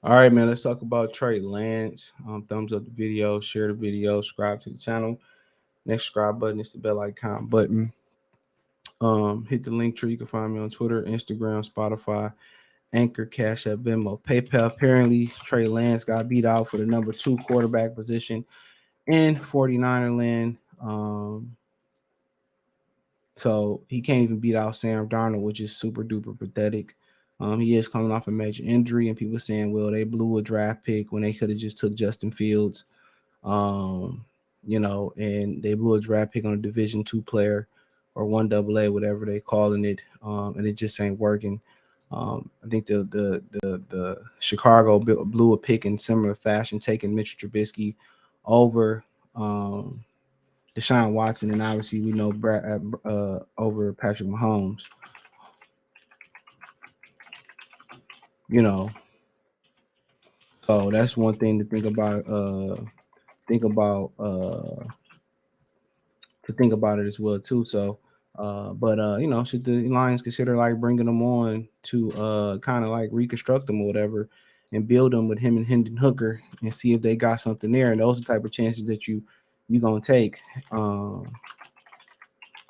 All right, man. Let's talk about Trey Lance. Thumbs up the video, share the video, subscribe to the channel. Next subscribe button is the bell icon button. Hit the link tree. You can find me on Twitter, Instagram, Spotify, Anchor, Cash App, Venmo, PayPal. Apparently, Trey Lance got beat out for the number 2 quarterback position in 49er land. So he can't even beat out Sam Darnold, which is super duper pathetic. He is coming off a major injury, and people saying, well, they blew a draft pick when they could have just took Justin Fields. Um, and they blew a draft pick on a Division II player or 1AA, whatever they calling it, and it just ain't working. I think the Chicago blew a pick in similar fashion, taking Mitchell Trubisky over Deshaun Watson, and obviously we know over Patrick Mahomes. You know, so that's one thing to think about. Think about to think about it as well too. So, should the Lions consider like bringing them on to kind of like reconstruct them or whatever, and build them with him and Hendon Hooker and see if they got something there? And those are the type of chances that you gonna take. Um,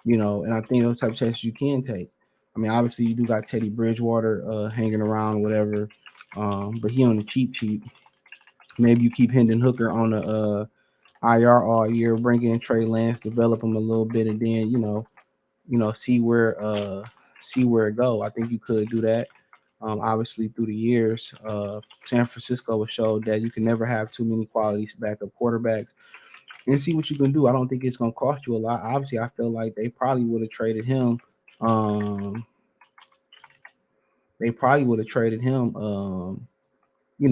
and I think those type of chances you can take. I mean, obviously you do got Teddy Bridgewater hanging around, whatever, but he on the cheap. Maybe you keep Hendon Hooker on the IR all year, bring in Trey Lance, develop him a little bit, and then see where it go. I think you could do that. Obviously, through the years, San Francisco has showed that you can never have too many quality backup quarterbacks, and see what you can do. I don't think it's going to cost you a lot. Obviously, I feel like they probably would have traded him. Um, they probably would have traded him.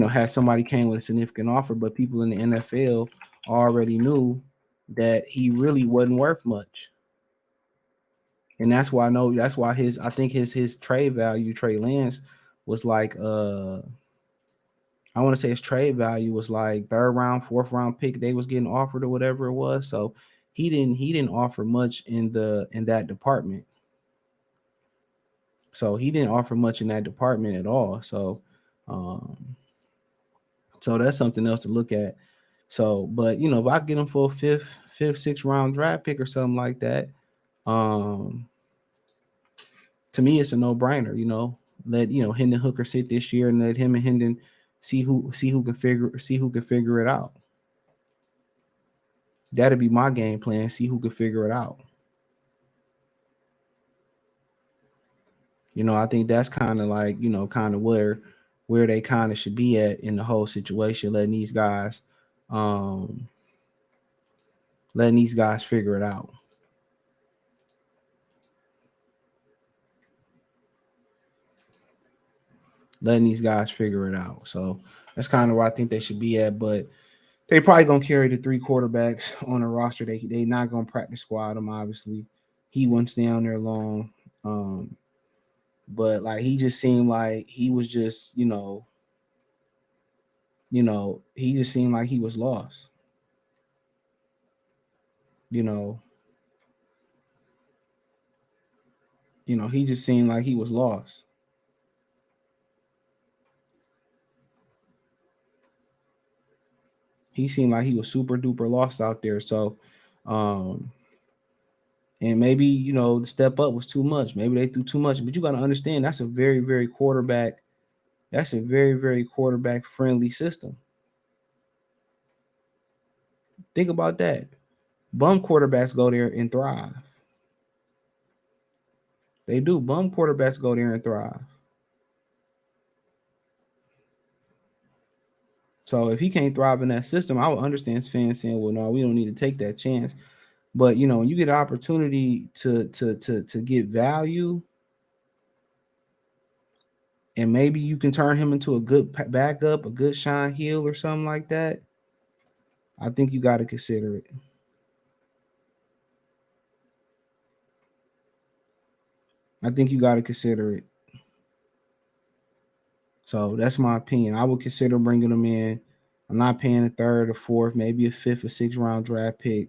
Had somebody came with a significant offer, but people in the NFL already knew that he really wasn't worth much. And that's why I think his trade value, Trey Lance, was like I want to say his trade value was like third round, fourth round pick they was getting offered or whatever it was. So he didn't offer much in that department. So he didn't offer much in that department at all. Um so that's something else to look at. So, but if I get him for a fifth, sixth round draft pick or something like that, um, to me it's a no brainer. Let Hendon Hooker sit this year and let him and Hendon see who can figure it out. That'll be my game plan. See who can figure it out. I think that's kind of like kind of where they kind of should be at in the whole situation, um, letting these guys figure it out. Letting these guys figure it out. So that's kind of where I think they should be at. But they probably gonna carry the 3 quarterbacks on the roster. They not gonna practice squad them. Obviously, he won't stay on there long. Um, but like he just seemed like he was just he just seemed like he was lost. You know, he just seemed like he was lost. He seemed like he was super duper lost out there. So, um, and maybe the step up was too much. Maybe they threw too much. But you got to understand that's a very very quarterback. That's a very very quarterback friendly system. Think about that. Bum quarterbacks go there and thrive. They do. Bum quarterbacks go there and thrive. So if he can't thrive in that system, I would understand fans saying, "Well, no, we don't need to take that chance." But when you get an opportunity to get value, and maybe you can turn him into a good backup, a good Shine Hill or something like that, I think you got to consider it. I think you got to consider it. So that's my opinion. I would consider bringing him in. I'm not paying a third or fourth, maybe a fifth or sixth round draft pick,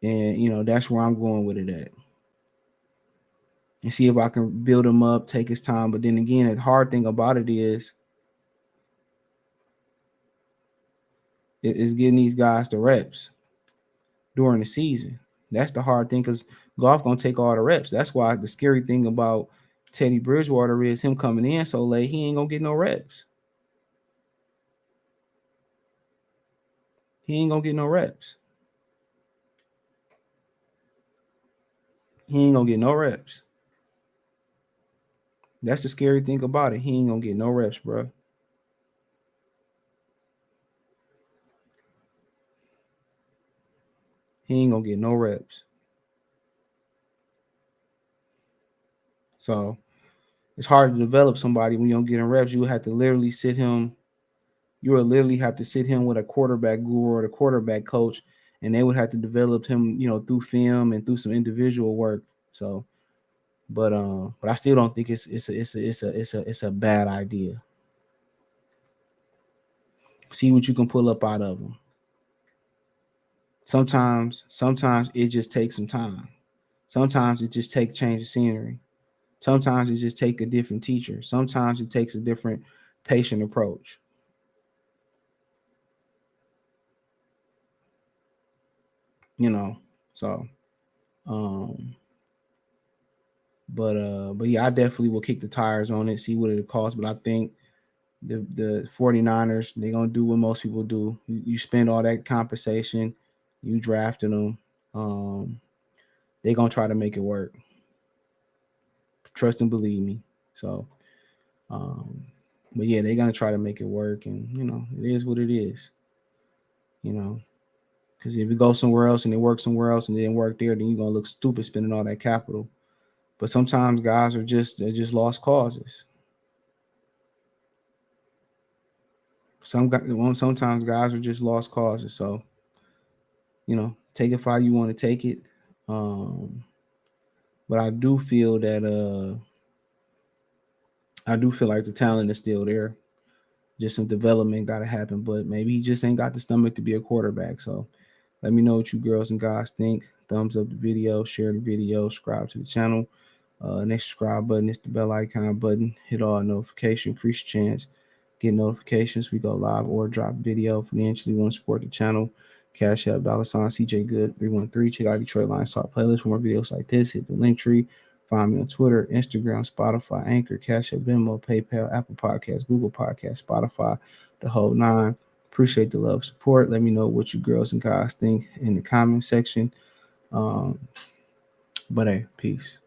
and that's where I'm going with it at. And see if I can build him up, take his time. But then again, the hard thing about it is is getting these guys the reps during the season. That's the hard thing because golf gonna take all the reps. That's why the scary thing about Teddy Bridgewater is him coming in so late, he ain't gonna get no reps. He ain't gonna get no reps. He ain't gonna get no reps. That's the scary thing about it. He ain't gonna get no reps, bro. He ain't gonna get no reps. So it's hard to develop somebody when you don't get in reps. You have to literally sit him. You will literally have to sit him with a quarterback guru or the quarterback coach, and they would have to develop him, through film and through some individual work. So, but I still don't think it's a bad idea. See what you can pull up out of them. Sometimes it just takes some time. Sometimes it just takes change of scenery. Sometimes it just take a different teacher. Sometimes it takes a different patient approach. You know, so um, but yeah, I definitely will kick the tires on it, see what it costs. But I think the 49ers, they're gonna do what most people do. You spend all that compensation, you drafted them. Um, they're gonna try to make it work. Trust and believe me. So um, but yeah, they're gonna try to make it work, and it is what it is. You know, because if you go somewhere else and it works somewhere else and it didn't work there, then you're gonna look stupid spending all that capital. But sometimes guys they're just lost causes. Sometimes guys are just lost causes. So take it how you want to take it. Um, but I do feel like the talent is still there. Just some development got to happen, but maybe he just ain't got the stomach to be a quarterback. So let me know what you girls and guys think. Thumbs up the video, share the video, subscribe to the channel. Next subscribe button is the bell icon button. Hit all notification, increase your chance. Get notifications. We go live or drop video. Financially, want to support the channel. Cash App, $ CJ Good 313. Check out Detroit Lions Talk playlist for more videos like this. Hit the link tree. Find me on Twitter, Instagram, Spotify, Anchor, Cash App, Venmo, PayPal, Apple Podcasts, Google Podcasts, Spotify, the whole nine. Appreciate the love, support. Let me know what you girls and guys think in the comment section. But hey, peace.